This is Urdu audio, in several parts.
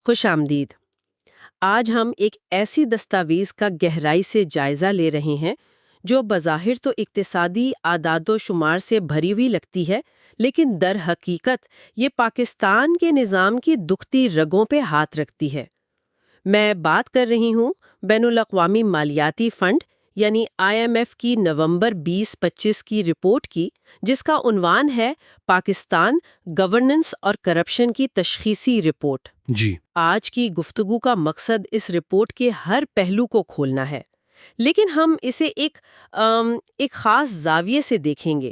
خوش آمدید۔ آج ہم ایک ایسی دستاویز کا گہرائی سے جائزہ لے رہے ہیں جو بظاہر تو اقتصادی اعداد و شمار سے بھری ہوئی لگتی ہے، لیکن در حقیقت یہ پاکستان کے نظام کی دکھتی رگوں پہ ہاتھ رکھتی ہے۔ میں بات کر رہی ہوں بین الاقوامی مالیاتی فنڈ یعنی IMF کی نومبر 2025 کی رپورٹ کی، جس کا عنوان ہے پاکستان گورننس اور کرپشن کی تشخیصی رپورٹ۔ جی آج کی گفتگو کا مقصد اس رپورٹ کے ہر پہلو کو کھولنا ہے، لیکن ہم اسے ایک خاص زاویے سے دیکھیں گے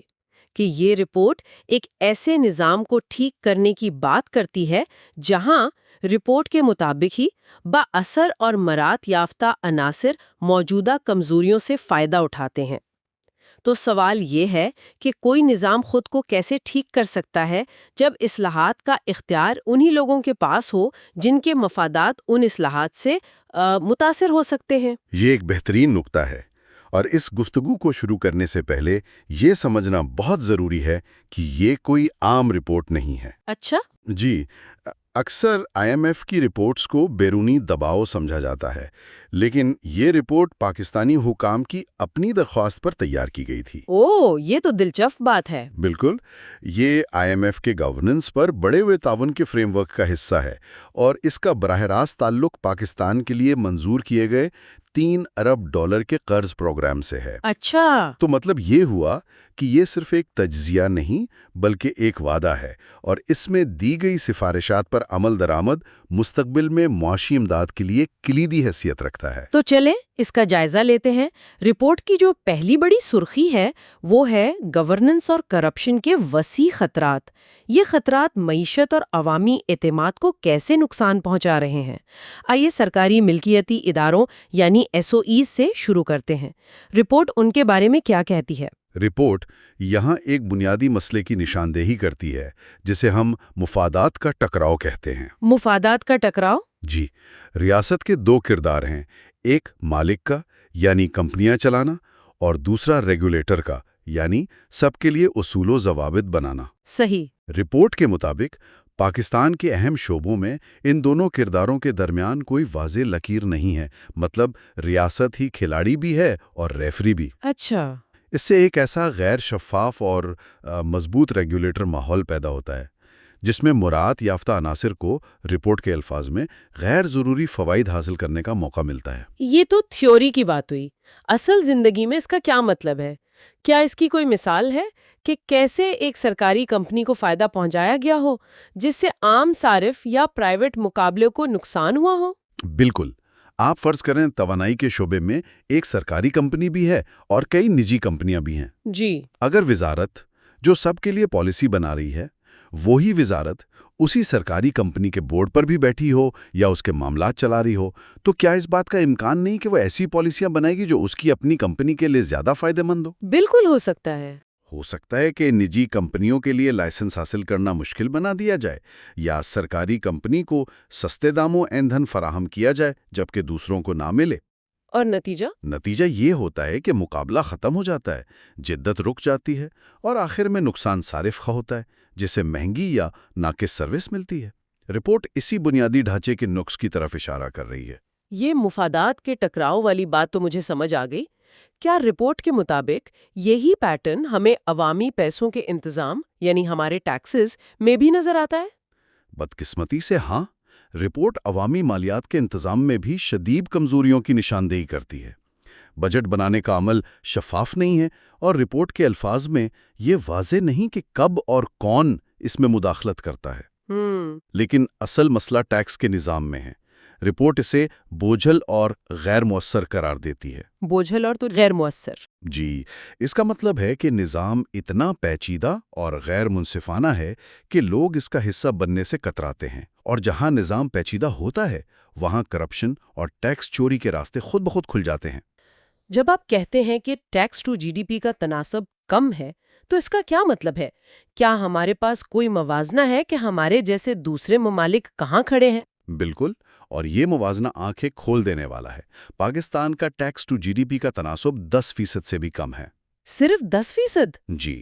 کہ یہ رپورٹ ایک ایسے نظام کو ٹھیک کرنے کی بات کرتی ہے جہاں رپورٹ کے مطابق ہی با اثر اور مراد یافتہ عناصر موجودہ کمزوریوں سے فائدہ اٹھاتے ہیں۔ تو سوال یہ ہے کہ کوئی نظام خود کو کیسے ٹھیک کر سکتا ہے جب اصلاحات کا اختیار انہی لوگوں کے پاس ہو جن کے مفادات ان اصلاحات سے متاثر ہو سکتے ہیں۔ یہ ایک بہترین نکتہ ہے، اور اس گفتگو کو شروع کرنے سے پہلے یہ سمجھنا بہت ضروری ہے کہ یہ کوئی عام رپورٹ نہیں ہے۔ اچھا؟ جی، اکثر IMF کی رپورٹس کو بیرونی دباؤ سمجھا جاتا ہے، لیکن یہ رپورٹ پاکستانی حکام کی اپنی درخواست پر تیار کی گئی تھی۔ یہ تو دلچسپ بات ہے۔ بالکل، یہ IMF کے گورننس پر بڑے ہوئے تعاون کے فریم ورک کا حصہ ہے، اور اس کا براہ راست تعلق پاکستان کے لیے منظور کیے گئے $3 ارب کے قرض پروگرام سے ہے۔ اچھا۔ تو مطلب یہ ہوا کہ یہ صرف ایک تجزیہ نہیں بلکہ ایک وعدہ ہے، اور اس میں دی گئی سفارشات پر عمل درآمد مستقبل میں معاشی امداد کے لیے کلیدی حیثیت رکھتا ہے۔ تو چلیں اس کا جائزہ لیتے ہیں۔ رپورٹ کی جو پہلی بڑی سرخی ہے وہ ہے گورننس اور کرپشن کے وسیع خطرات۔ یہ خطرات معیشت اور عوامی اعتماد کو کیسے نقصان پہنچا رہے ہیں؟ آئیے سرکاری ملکیتی اداروں یعنی SOEs سے شروع کرتے ہیں۔ رپورٹ ان کے بارے میں کیا کہتی ہے؟ رپورٹ یہاں ایک بنیادی مسئلے کی نشاندہی کرتی ہے جسے ہم مفادات کا ٹکراؤ کہتے ہیں۔ مفادات کا ٹکراؤ؟ جی، ریاست کے دو کردار ہیں، ایک مالک کا یعنی کمپنیاں چلانا، اور دوسرا ریگولیٹر کا یعنی سب کے لیے اصول و ضوابط بنانا۔ صحیح۔ رپورٹ کے مطابق پاکستان کے اہم شعبوں میں ان دونوں کرداروں کے درمیان کوئی واضح لکیر نہیں ہے، مطلب ریاست ہی کھلاڑی بھی ہے اور ریفری بھی۔ اچھا۔ اس سے ایک ایسا غیر شفاف اور مضبوط ریگولیٹر ماحول پیدا ہوتا ہے جس میں مراعات یافتہ عناصر کو رپورٹ کے الفاظ میں غیر ضروری فوائد حاصل کرنے کا موقع ملتا ہے۔ یہ تو تھیوری کی بات ہوئی، اصل زندگی میں اس کا کیا مطلب ہے؟ کیا اس کی کوئی مثال ہے کہ کیسے ایک سرکاری کمپنی کو فائدہ پہنچایا گیا ہو جس سے عام صارف یا پرائیویٹ مقابلے کو نقصان ہوا ہو؟ بالکل، آپ فرض کریں توانائی کے شعبے میں ایک سرکاری کمپنی بھی ہے اور کئی نجی کمپنیاں بھی ہیں۔ جی۔ اگر وزارت جو سب کے لیے پالیسی بنا رہی ہے، وہی وزارت اسی سرکاری کمپنی کے بورڈ پر بھی بیٹھی ہو یا اس کے معاملات چلا رہی ہو، تو کیا اس بات کا امکان نہیں کہ وہ ایسی پالیسیاں بنائے گی جو اس کی اپنی کمپنی کے لیے زیادہ فائدہ مند ہو؟ بالکل ہو سکتا ہے۔ ہو سکتا ہے کہ نجی کمپنیوں کے لیے لائسنس حاصل کرنا مشکل بنا دیا جائے، یا سرکاری کمپنی کو سستے داموں ایندھن فراہم کیا جائے جبکہ دوسروں کو نہ ملے۔ اور نتیجہ یہ ہوتا ہے کہ مقابلہ ختم ہو جاتا ہے، جدت رک جاتی ہے، اور آخر میں نقصان صارف کا ہوتا ہے جسے مہنگی یا ناقص سروس ملتی ہے۔ رپورٹ اسی بنیادی ڈھانچے کے نقص کی طرف اشارہ کر رہی ہے۔ یہ مفادات کے ٹکراؤ والی بات تو مجھے سمجھ آ گئی۔ کیا رپورٹ کے مطابق یہی پیٹرن ہمیں عوامی پیسوں کے انتظام یعنی ہمارے ٹیکسز میں بھی نظر آتا ہے؟ بدقسمتی سے ہاں، رپورٹ عوامی مالیات کے انتظام میں بھی شدید کمزوریوں کی نشاندہی کرتی ہے۔ بجٹ بنانے کا عمل شفاف نہیں ہے، اور رپورٹ کے الفاظ میں یہ واضح نہیں کہ کب اور کون اس میں مداخلت کرتا ہے۔ لیکن اصل مسئلہ ٹیکس کے نظام میں ہے۔ رپورٹ اسے بوجھل اور غیر مؤثر قرار دیتی ہے۔ بوجھل اور تو غیر مؤثر؟ جی، اس کا مطلب ہے کہ نظام اتنا پیچیدہ اور غیر منصفانہ ہے کہ لوگ اس کا حصہ بننے سے کتراتے ہیں، اور جہاں نظام پیچیدہ ہوتا ہے وہاں کرپشن اور ٹیکس چوری کے راستے خود بخود کھل جاتے ہیں۔ جب آپ کہتے ہیں کہ ٹیکس ٹو GDP کا تناسب کم ہے تو اس کا کیا مطلب ہے؟ کیا ہمارے پاس کوئی موازنہ ہے کہ ہمارے جیسے دوسرے ممالک کہاں کھڑے ہیں؟ بالکل، اور یہ موازنہ آنکھیں کھول دینے والا ہے۔ پاکستان کا ٹیکس ٹو GDP کا تناسب 10% سے بھی کم ہے۔ صرف 10%؟ جی،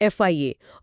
FIA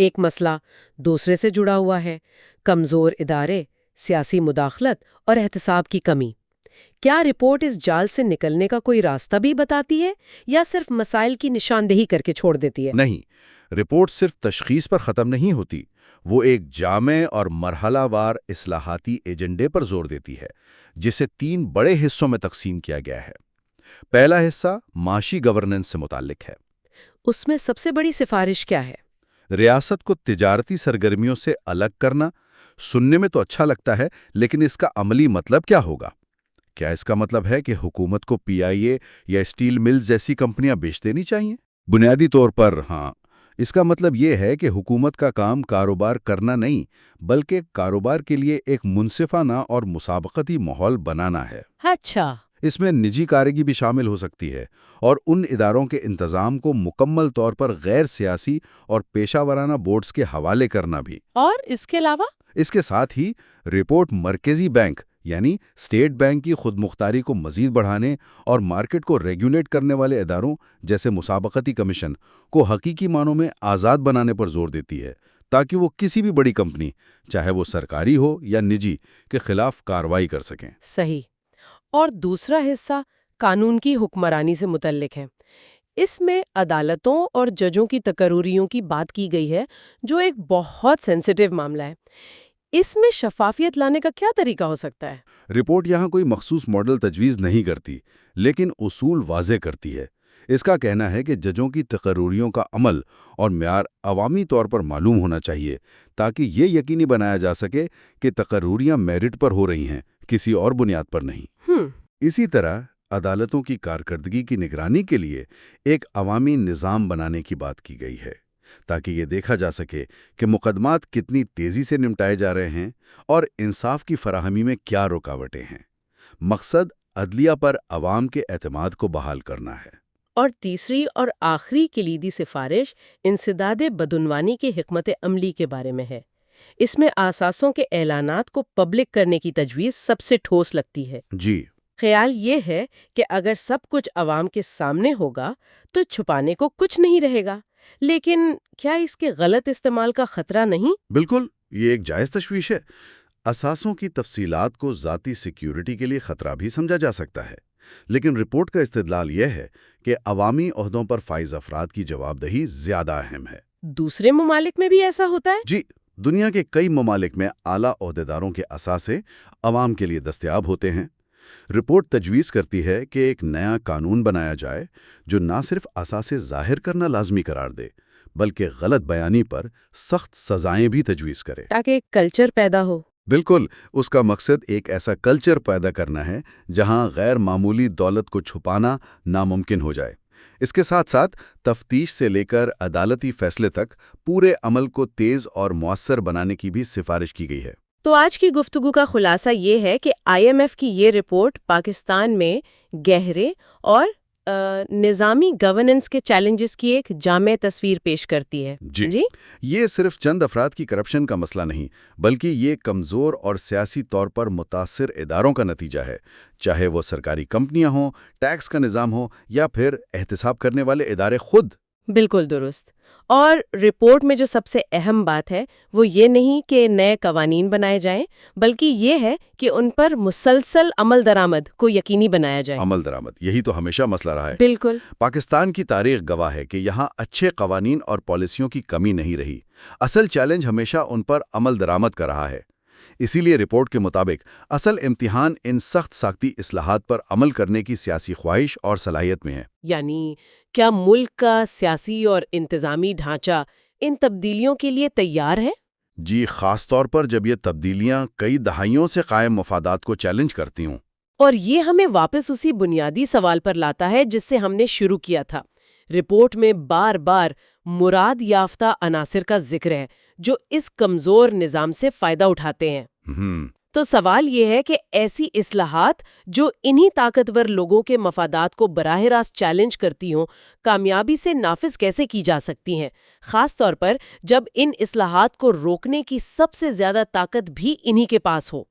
ایک مسئلہ دوسرے سے جڑا ہوا ہے، کمزور ادارے، سیاسی مداخلت اور احتساب کی کمی۔ کیا رپورٹ اس جال سے نکلنے کا کوئی راستہ بھی بتاتی ہے یا صرف مسائل کی نشاندہی کر کے چھوڑ دیتی ہے؟ نہیں، رپورٹ صرف تشخیص پر ختم نہیں ہوتی، وہ ایک جامع اور مرحلہ وار اصلاحاتی ایجنڈے پر زور دیتی ہے، جسے 3 بڑے حصوں میں تقسیم کیا گیا ہے۔ پہلا حصہ معاشی گورننس سے متعلق ہے۔ اس میں سب سے بڑی سفارش کیا ہے؟ ریاست کو تجارتی سرگرمیوں سے الگ کرنا۔ سننے میں تو اچھا لگتا ہے، لیکن اس کا عملی مطلب کیا ہوگا؟ کیا اس کا مطلب ہے کہ حکومت کو PIA یا اسٹیل ملز جیسی کمپنیاں بیچ دینی چاہیے؟ بنیادی طور پر ہاں۔ اس کا مطلب یہ ہے کہ حکومت کا کام کاروبار کرنا نہیں، بلکہ کاروبار کے لیے ایک منصفانہ اور مسابقتی ماحول بنانا ہے۔ اچھا، اس میں نجی کارروائی بھی شامل ہو سکتی ہے، اور ان اداروں کے انتظام کو مکمل طور پر غیر سیاسی اور پیشہ ورانہ بورڈز کے حوالے کرنا بھی۔ اور اس کے علاوہ؟ اس کے ساتھ ہی رپورٹ مرکزی بینک یعنی اسٹیٹ بینک کی خود مختاری کو مزید بڑھانے اور مارکیٹ کو ریگولیٹ کرنے والے اداروں جیسے مسابقتی کمیشن کو حقیقی معنوں میں آزاد بنانے پر زور دیتی ہے، تاکہ وہ کسی بھی بڑی کمپنی، چاہے وہ سرکاری ہو یا نجی، کے خلاف کارروائی کر سکیں۔ صحیح۔ اور دوسرا حصہ قانون کی حکمرانی سے متعلق ہے۔ اس میں عدالتوں اور ججوں کی تقرریوں کی بات کی گئی ہے، جو ایک بہت سینسیٹیو معاملہ ہے۔ اس میں شفافیت لانے کا کیا طریقہ ہو سکتا ہے؟ رپورٹ یہاں کوئی مخصوص ماڈل تجویز نہیں کرتی، لیکن اصول واضح کرتی ہے۔ اس کا کہنا ہے کہ ججوں کی تقرریوں کا عمل اور معیار عوامی طور پر معلوم ہونا چاہیے، تاکہ یہ یقینی بنایا جا سکے کہ تقرریاں میرٹ پر ہو رہی ہیں، کسی اور بنیاد پر نہیں۔ اسی طرح عدالتوں کی کارکردگی کی نگرانی کے لیے ایک عوامی نظام بنانے کی بات کی گئی ہے، تاکہ یہ دیکھا جا سکے کہ مقدمات کتنی تیزی سے نمٹائے جا رہے ہیں اور انصاف کی فراہمی میں کیا رکاوٹیں ہیں۔ مقصد عدلیہ پر عوام کے اعتماد کو بحال کرنا ہے۔ اور تیسری اور آخری کلیدی سفارش انسداد بدعنوانی کے حکمت عملی کے بارے میں ہے۔ اس میں اثاثوں کے اعلانات کو پبلک کرنے کی تجویز سب سے ٹھوس لگتی ہے۔ جی، خیال یہ ہے کہ اگر سب کچھ عوام کے سامنے ہوگا تو چھپانے کو کچھ نہیں رہے گا، لیکن کیا اس کے غلط استعمال کا خطرہ نہیں؟ بالکل، یہ ایک جائز تشویش ہے۔ اثاثوں کی تفصیلات کو ذاتی سیکیورٹی کے لیے خطرہ بھی سمجھا جا سکتا ہے، لیکن رپورٹ کا استدلال یہ ہے کہ عوامی عہدوں پر فائز افراد کی جواب دہی زیادہ اہم ہے۔ دوسرے ممالک میں بھی ایسا ہوتا ہے؟ جی، دنیا کے کئی ممالک میں اعلیٰ عہدیداروں کے اثاثے عوام کے لیے دستیاب ہوتے ہیں۔ رپورٹ تجویز کرتی ہے کہ ایک نیا قانون بنایا جائے جو نہ صرف اثاثے ظاہر کرنا لازمی قرار دے، بلکہ غلط بیانی پر سخت سزائیں بھی تجویز کرے، تاکہ ایک کلچر پیدا ہو۔ بالکل، اس کا مقصد ایک ایسا کلچر پیدا کرنا ہے جہاں غیر معمولی دولت کو چھپانا ناممکن ہو جائے۔ اس کے ساتھ ساتھ تفتیش سے لے کر عدالتی فیصلے تک پورے عمل کو تیز اور مؤثر بنانے کی بھی سفارش کی گئی ہے۔ تو آج کی گفتگو کا خلاصہ یہ ہے کہ IMF کی یہ رپورٹ پاکستان میں گہرے اور نظامی گورننس کے چیلنجز کی ایک جامع تصویر پیش کرتی ہے۔ جی، یہ صرف چند افراد کی کرپشن کا مسئلہ نہیں، بلکہ یہ کمزور اور سیاسی طور پر متاثر اداروں کا نتیجہ ہے، چاہے وہ سرکاری کمپنیاں ہوں، ٹیکس کا نظام ہو یا پھر احتساب کرنے والے ادارے خود۔ بالکل درست۔ اور رپورٹ میں جو سب سے اہم بات ہے وہ یہ نہیں کہ نئے قوانین بنائے جائیں، بلکہ یہ ہے کہ ان پر مسلسل عمل درآمد کو یقینی بنایا جائے۔ عمل درآمد، یہی تو ہمیشہ مسئلہ رہا ہے۔ بالکل۔ پاکستان کی تاریخ گواہ ہے کہ یہاں اچھے قوانین اور پالیسیوں کی کمی نہیں رہی۔ اصل چیلنج ہمیشہ ان پر عمل درآمد کا رہا ہے۔ اسی لیے رپورٹ کے مطابق اصل امتحان ان سخت ساختی اصلاحات پر عمل کرنے کی سیاسی خواہش اور صلاحیت میں ہے۔ یعنی کیا ملک کا سیاسی اور انتظامی ڈھانچہ ان تبدیلیوں کے لیے تیار ہے؟ جی، خاص طور پر جب یہ تبدیلیاں کئی دہائیوں سے قائم مفادات کو چیلنج کرتی ہوں۔ اور یہ ہمیں واپس اسی بنیادی سوال پر لاتا ہے جس سے ہم نے شروع کیا تھا۔ رپورٹ میں بار بار مراد یافتہ عناصر کا ذکر ہے جو اس کمزور نظام سے فائدہ اٹھاتے ہیں۔ تو سوال یہ ہے کہ ایسی اصلاحات جو انہی طاقتور لوگوں کے مفادات کو براہ راست چیلنج کرتی ہوں، کامیابی سے نافذ کیسے کی جا سکتی ہیں، خاص طور پر جب ان اصلاحات کو روکنے کی سب سے زیادہ طاقت بھی انہی کے پاس ہو۔